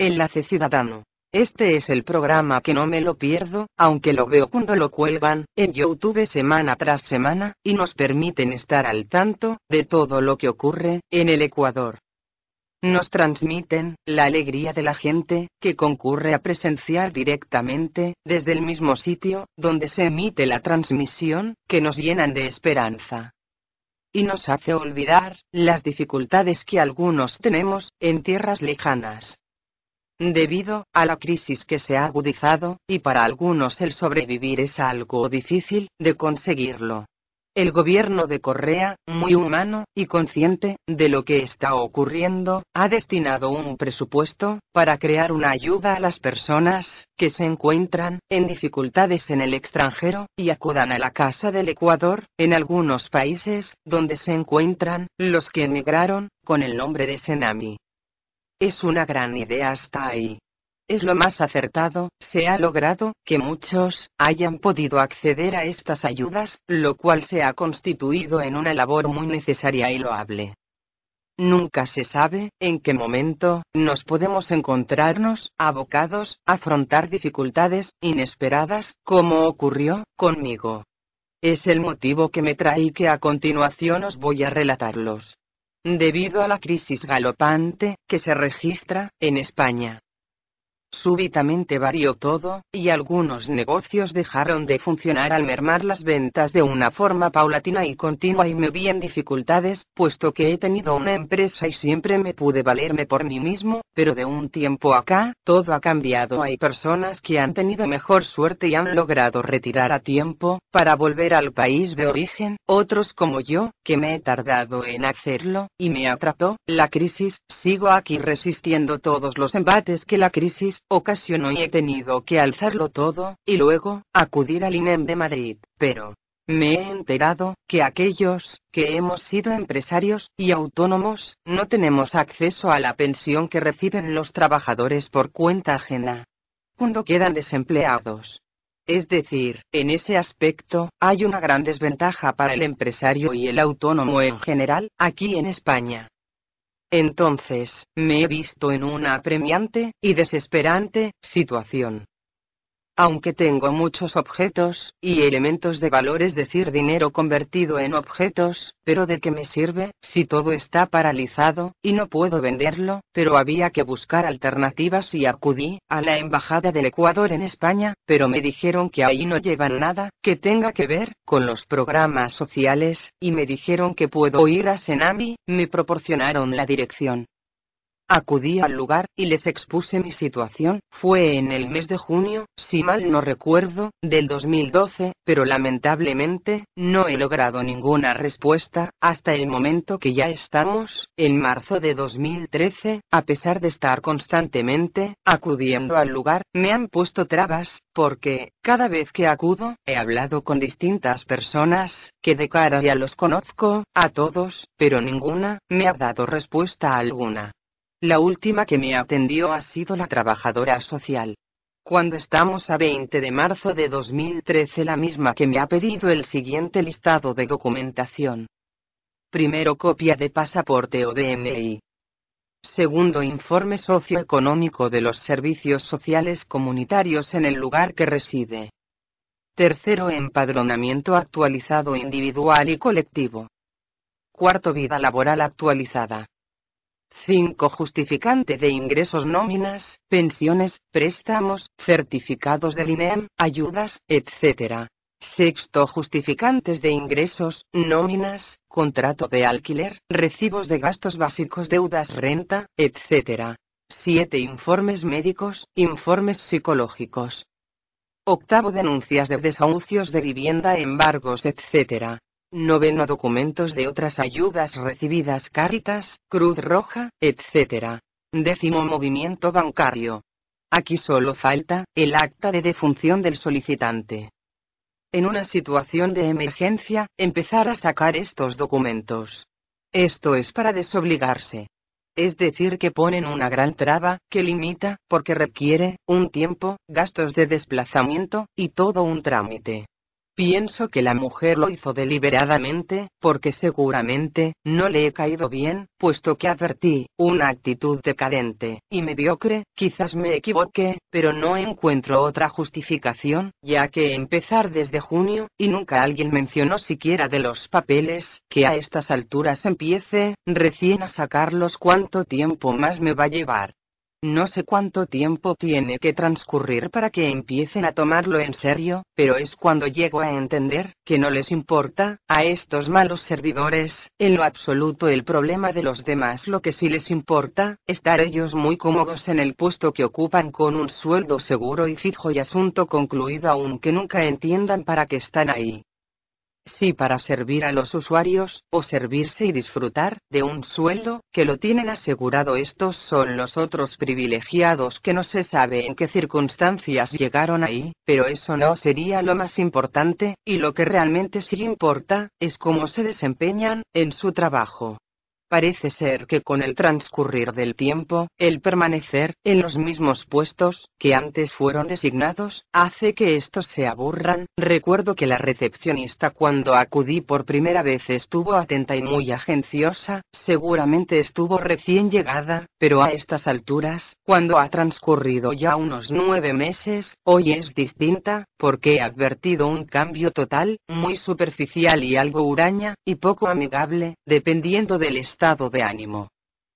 Enlace Ciudadano. Este es el programa que no me lo pierdo, aunque lo veo cuando lo cuelgan en YouTube semana tras semana, y nos permiten estar al tanto de todo lo que ocurre en el Ecuador. Nos transmiten la alegría de la gente que concurre a presenciar directamente desde el mismo sitio donde se emite la transmisión, que nos llenan de esperanza. Y nos hace olvidar las dificultades que algunos tenemos en tierras lejanas. Debido a la crisis que se ha agudizado, y para algunos el sobrevivir es algo difícil de conseguirlo. El gobierno de Correa, muy humano y consciente de lo que está ocurriendo, ha destinado un presupuesto para crear una ayuda a las personas que se encuentran en dificultades en el extranjero y acudan a la Casa del Ecuador, en algunos países donde se encuentran los que emigraron con el nombre de Senami. Es una gran idea hasta ahí. Es lo más acertado, se ha logrado que muchos hayan podido acceder a estas ayudas, lo cual se ha constituido en una labor muy necesaria y loable. Nunca se sabe en qué momento nos podemos encontrarnos abocados a afrontar dificultades inesperadas, como ocurrió conmigo. Es el motivo que me trae y que a continuación os voy a relatarlos. Debido a la crisis galopante que se registra en España, súbitamente varió todo, y algunos negocios dejaron de funcionar al mermar las ventas de una forma paulatina y continua, y me vi en dificultades, puesto que he tenido una empresa y siempre me pude valerme por mí mismo, pero de un tiempo acá, todo ha cambiado. Hay personas que han tenido mejor suerte y han logrado retirar a tiempo, para volver al país de origen, otros como yo, que me he tardado en hacerlo, y me atrapó la crisis. Sigo aquí resistiendo todos los embates que la crisis ocasionó y he tenido que alzarlo todo, y luego acudir al INEM de Madrid, pero me he enterado que aquellos que hemos sido empresarios y autónomos no tenemos acceso a la pensión que reciben los trabajadores por cuenta ajena cuando quedan desempleados. Es decir, en ese aspecto hay una gran desventaja para el empresario y el autónomo en general, aquí en España. Entonces, me he visto en una apremiante y desesperante situación. Aunque tengo muchos objetos y elementos de valor, es decir, dinero convertido en objetos, pero ¿de qué me sirve si todo está paralizado y no puedo venderlo? Pero había que buscar alternativas y acudí a la Embajada del Ecuador en España, pero me dijeron que ahí no llevan nada que tenga que ver con los programas sociales, y me dijeron que puedo ir a Senami. Me proporcionaron la dirección. Acudí al lugar y les expuse mi situación. Fue en el mes de junio, si mal no recuerdo, del 2012, pero lamentablemente no he logrado ninguna respuesta hasta el momento que ya estamos en marzo de 2013. A pesar de estar constantemente acudiendo al lugar, me han puesto trabas, porque cada vez que acudo he hablado con distintas personas que de cara ya los conozco a todos, pero ninguna me ha dado respuesta alguna. La última que me atendió ha sido la trabajadora social. Cuando estamos a 20 de marzo de 2013, la misma que me ha pedido el siguiente listado de documentación. Primero, copia de pasaporte o DNI. Segundo, informe socioeconómico de los servicios sociales comunitarios en el lugar que reside. Tercero, empadronamiento actualizado individual y colectivo. Cuarto, vida laboral actualizada. 5. Justificante de ingresos, nóminas, pensiones, préstamos, certificados del INEM, ayudas, etc. Sexto, justificantes de ingresos, nóminas, contrato de alquiler, recibos de gastos básicos, deudas, renta, etc. 7. Informes médicos, informes psicológicos. Octavo, denuncias de desahucios de vivienda, embargos, etc. Noveno, documentos de otras ayudas recibidas, Cáritas, Cruz Roja, etc. Décimo, movimiento bancario. Aquí solo falta el acta de defunción del solicitante. En una situación de emergencia, empezar a sacar estos documentos. Esto es para desobligarse. Es decir, que ponen una gran traba que limita, porque requiere un tiempo, gastos de desplazamiento y todo un trámite. Pienso que la mujer lo hizo deliberadamente, porque seguramente no le he caído bien, puesto que advertí una actitud decadente y mediocre. Quizás me equivoqué, pero no encuentro otra justificación, ya que empezar desde junio, y nunca alguien mencionó siquiera de los papeles, que a estas alturas empiece recién a sacarlos. ¿Cuánto tiempo más me va a llevar? No sé cuánto tiempo tiene que transcurrir para que empiecen a tomarlo en serio, pero es cuando llego a entender que no les importa a estos malos servidores en lo absoluto el problema de los demás. Lo que sí les importa, estar ellos muy cómodos en el puesto que ocupan con un sueldo seguro y fijo y asunto concluido, aunque nunca entiendan para qué están ahí. Sí, para servir a los usuarios, o servirse y disfrutar de un sueldo que lo tienen asegurado. Estos son los otros privilegiados que no se sabe en qué circunstancias llegaron ahí, pero eso no sería lo más importante, y lo que realmente sí importa, es cómo se desempeñan en su trabajo. Parece ser que con el transcurrir del tiempo, el permanecer en los mismos puestos que antes fueron designados, hace que estos se aburran. Recuerdo que la recepcionista cuando acudí por primera vez estuvo atenta y muy agenciosa, seguramente estuvo recién llegada, pero a estas alturas, cuando ha transcurrido ya unos 9 meses, hoy es distinta, porque he advertido un cambio total, muy superficial y algo huraña, y poco amigable, dependiendo del estado de ánimo.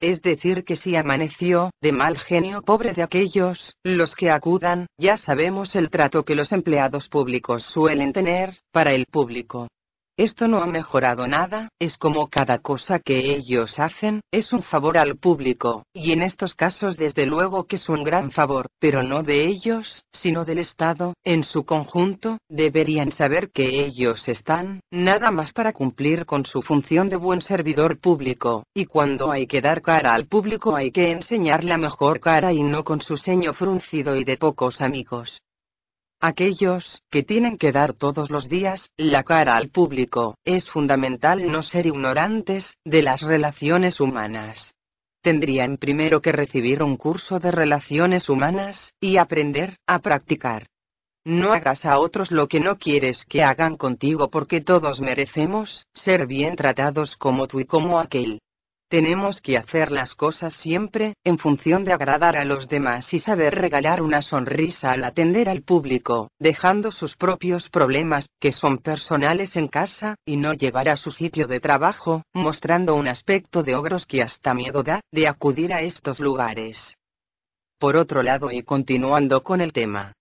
Es decir, que si amaneció de mal genio, pobre de aquellos, los que acudan. Ya sabemos el trato que los empleados públicos suelen tener para el público. Esto no ha mejorado nada, es como cada cosa que ellos hacen, es un favor al público, y en estos casos desde luego que es un gran favor, pero no de ellos, sino del Estado, en su conjunto. Deberían saber que ellos están, nada más para cumplir con su función de buen servidor público, y cuando hay que dar cara al público hay que enseñar la mejor cara y no con su ceño fruncido y de pocos amigos. Aquellos que tienen que dar todos los días la cara al público, es fundamental no ser ignorantes de las relaciones humanas. Tendrían primero que recibir un curso de relaciones humanas y aprender a practicar. No hagas a otros lo que no quieres que hagan contigo, porque todos merecemos ser bien tratados como tú y como aquel. Tenemos que hacer las cosas siempre en función de agradar a los demás y saber regalar una sonrisa al atender al público, dejando sus propios problemas, que son personales, en casa, y no llegar a su sitio de trabajo, mostrando un aspecto de ogros que hasta miedo da de acudir a estos lugares. Por otro lado, y continuando con el tema,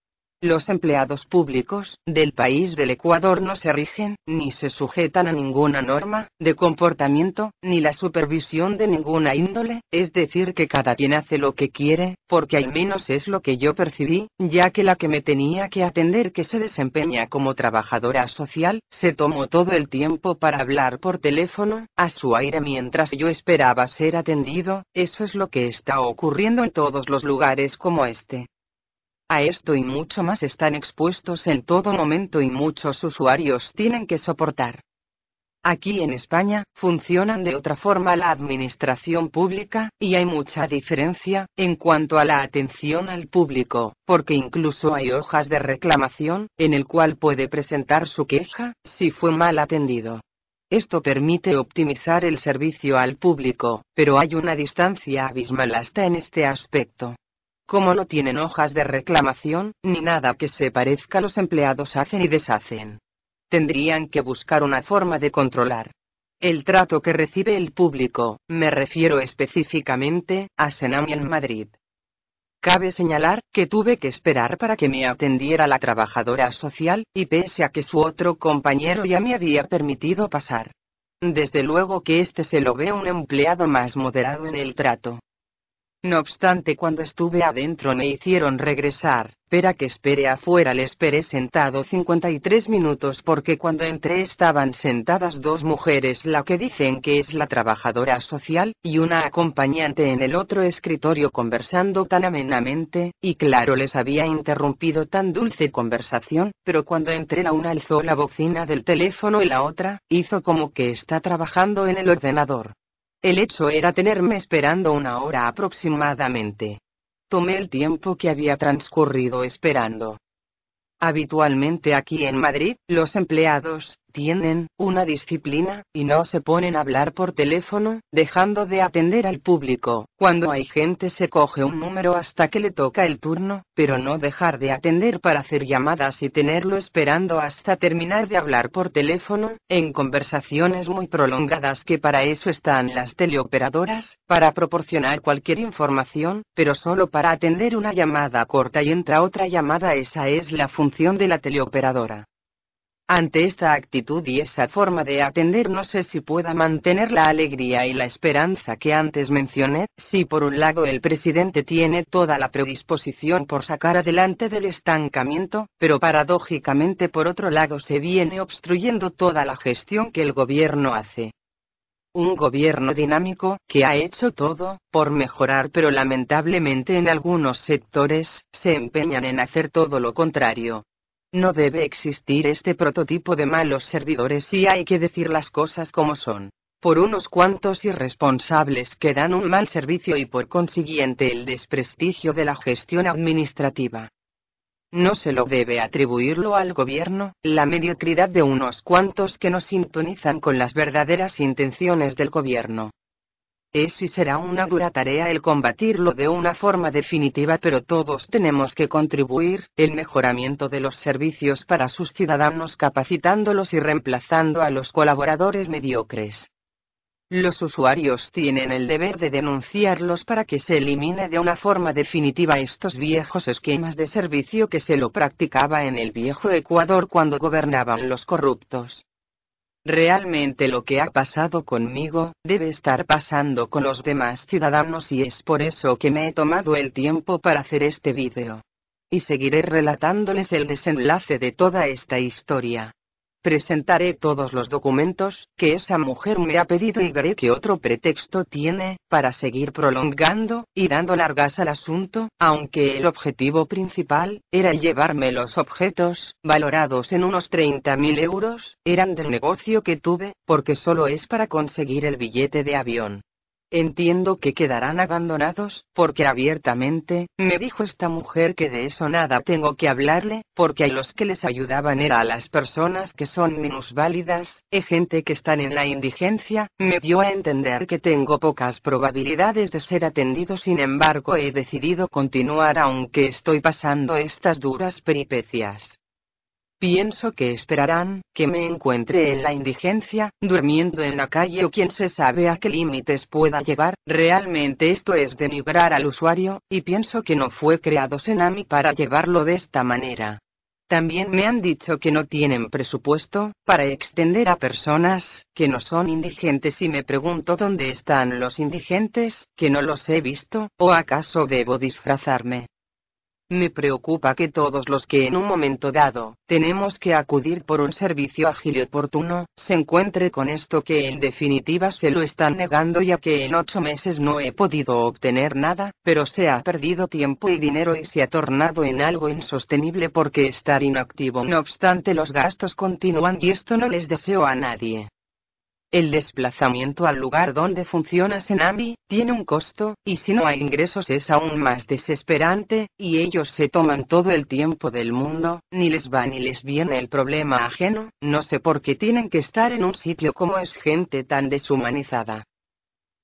los empleados públicos del país del Ecuador no se rigen, ni se sujetan a ninguna norma de comportamiento, ni la supervisión de ninguna índole, es decir que cada quien hace lo que quiere, porque al menos es lo que yo percibí, ya que la que me tenía que atender, que se desempeña como trabajadora social, se tomó todo el tiempo para hablar por teléfono, a su aire mientras yo esperaba ser atendido. Eso es lo que está ocurriendo en todos los lugares como este. A esto y mucho más están expuestos en todo momento y muchos usuarios tienen que soportar. Aquí en España, funcionan de otra forma la administración pública, y hay mucha diferencia en cuanto a la atención al público, porque incluso hay hojas de reclamación, en el cual puede presentar su queja, si fue mal atendido. Esto permite optimizar el servicio al público, pero hay una distancia abismal hasta en este aspecto. Como no tienen hojas de reclamación, ni nada que se parezca, los empleados hacen y deshacen. Tendrían que buscar una forma de controlar el trato que recibe el público. Me refiero específicamente a Senami en Madrid. Cabe señalar que tuve que esperar para que me atendiera la trabajadora social, y pese a que su otro compañero ya me había permitido pasar. Desde luego que este se lo ve un empleado más moderado en el trato. No obstante, cuando estuve adentro me hicieron regresar, pero que espere afuera. Le esperé sentado 53 minutos porque cuando entré estaban sentadas dos mujeres, la que dicen que es la trabajadora social, y una acompañante en el otro escritorio conversando tan amenamente, y claro, les había interrumpido tan dulce conversación, pero cuando entré la una alzó la bocina del teléfono y la otra hizo como que está trabajando en el ordenador. El hecho era tenerme esperando una hora aproximadamente. Tomé el tiempo que había transcurrido esperando. Habitualmente aquí en Madrid, los empleados tienen una disciplina y no se ponen a hablar por teléfono, dejando de atender al público. Cuando hay gente se coge un número hasta que le toca el turno, pero no dejar de atender para hacer llamadas y tenerlo esperando hasta terminar de hablar por teléfono, en conversaciones muy prolongadas, que para eso están las teleoperadoras, para proporcionar cualquier información, pero solo para atender una llamada corta y entra otra llamada. Esa es la función de la teleoperadora. Ante esta actitud y esa forma de atender, no sé si pueda mantener la alegría y la esperanza que antes mencioné. Si por un lado el presidente tiene toda la predisposición por sacar adelante del estancamiento, pero paradójicamente por otro lado se viene obstruyendo toda la gestión que el gobierno hace. Un gobierno dinámico, que ha hecho todo por mejorar, pero lamentablemente en algunos sectores se empeñan en hacer todo lo contrario. No debe existir este prototipo de malos servidores y hay que decir las cosas como son. Por unos cuantos irresponsables que dan un mal servicio y por consiguiente el desprestigio de la gestión administrativa. No se lo debe atribuirlo al gobierno, la mediocridad de unos cuantos que no sintonizan con las verdaderas intenciones del gobierno. Es y será una dura tarea el combatirlo de una forma definitiva, pero todos tenemos que contribuir el mejoramiento de los servicios para sus ciudadanos, capacitándolos y reemplazando a los colaboradores mediocres. Los usuarios tienen el deber de denunciarlos para que se elimine de una forma definitiva estos viejos esquemas de servicio que se lo practicaba en el viejo Ecuador cuando gobernaban los corruptos. Realmente lo que ha pasado conmigo, debe estar pasando con los demás ciudadanos y es por eso que me he tomado el tiempo para hacer este vídeo. Y seguiré relatándoles el desenlace de toda esta historia. Presentaré todos los documentos que esa mujer me ha pedido y veré qué otro pretexto tiene para seguir prolongando y dando largas al asunto, aunque el objetivo principal era llevarme los objetos, valorados en unos 30.000 euros, eran del negocio que tuve, porque solo es para conseguir el billete de avión. Entiendo que quedarán abandonados, porque abiertamente, me dijo esta mujer que de eso nada tengo que hablarle, porque a los que les ayudaban era a las personas que son minusválidas, gente que están en la indigencia. Me dio a entender que tengo pocas probabilidades de ser atendido, sin embargo he decidido continuar aunque estoy pasando estas duras peripecias. Pienso que esperarán que me encuentre en la indigencia, durmiendo en la calle o quién se sabe a qué límites pueda llegar. Realmente esto es denigrar al usuario, y pienso que no fue creado Senami para llevarlo de esta manera. También me han dicho que no tienen presupuesto para extender a personas que no son indigentes y me pregunto dónde están los indigentes, que no los he visto, o acaso debo disfrazarme. Me preocupa que todos los que en un momento dado tenemos que acudir por un servicio ágil y oportuno, se encuentre con esto que en definitiva se lo están negando, ya que en 8 meses no he podido obtener nada, pero se ha perdido tiempo y dinero y se ha tornado en algo insostenible porque estar inactivo. No obstante, los gastos continúan y esto no les deseo a nadie. El desplazamiento al lugar donde funciona Senami tiene un costo, y si no hay ingresos es aún más desesperante, y ellos se toman todo el tiempo del mundo, ni les va ni les viene el problema ajeno. No sé por qué tienen que estar en un sitio como es gente tan deshumanizada.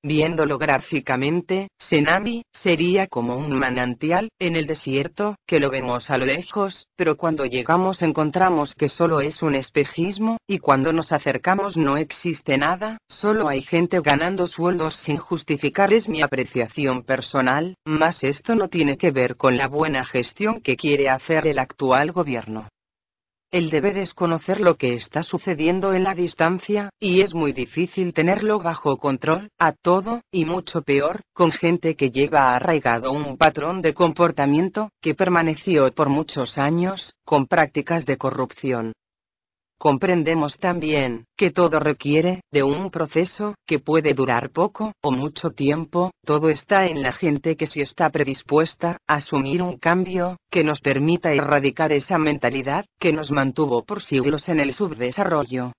Viéndolo gráficamente, Senami sería como un manantial en el desierto, que lo vemos a lo lejos, pero cuando llegamos encontramos que solo es un espejismo, y cuando nos acercamos no existe nada, solo hay gente ganando sueldos sin justificar. Es mi apreciación personal, mas esto no tiene que ver con la buena gestión que quiere hacer el actual gobierno. Él debe desconocer lo que está sucediendo en la distancia, y es muy difícil tenerlo bajo control, a todo, y mucho peor, con gente que lleva arraigado un patrón de comportamiento, que permaneció por muchos años, con prácticas de corrupción. Comprendemos también que todo requiere de un proceso que puede durar poco o mucho tiempo. Todo está en la gente que sí está predispuesta a asumir un cambio que nos permita erradicar esa mentalidad que nos mantuvo por siglos en el subdesarrollo.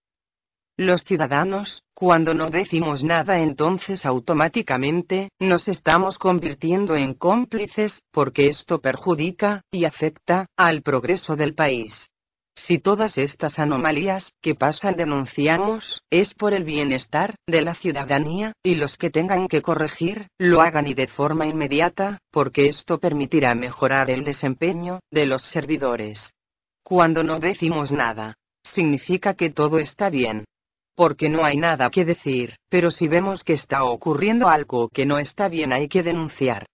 Los ciudadanos, cuando no decimos nada, entonces automáticamente nos estamos convirtiendo en cómplices, porque esto perjudica y afecta al progreso del país. Si todas estas anomalías que pasan denunciamos, es por el bienestar de la ciudadanía, y los que tengan que corregir, lo hagan y de forma inmediata, porque esto permitirá mejorar el desempeño de los servidores. Cuando no decimos nada, significa que todo está bien. Porque no hay nada que decir, pero si vemos que está ocurriendo algo que no está bien, hay que denunciar.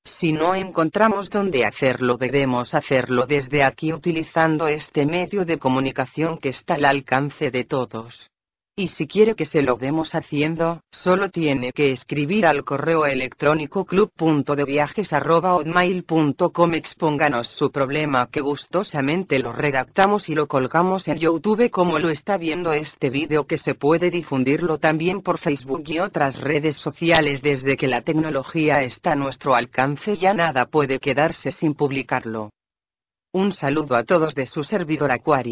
Si no encontramos dónde hacerlo, debemos hacerlo desde aquí utilizando este medio de comunicación que está al alcance de todos. Y si quiere que se lo demos haciendo, solo tiene que escribir al correo electrónico club.deviajes@hotmail.com. Expónganos su problema, que gustosamente lo redactamos y lo colgamos en YouTube, como lo está viendo este vídeo, que se puede difundirlo también por Facebook y otras redes sociales. Desde que la tecnología está a nuestro alcance, ya nada puede quedarse sin publicarlo. Un saludo a todos de su servidor Acuario.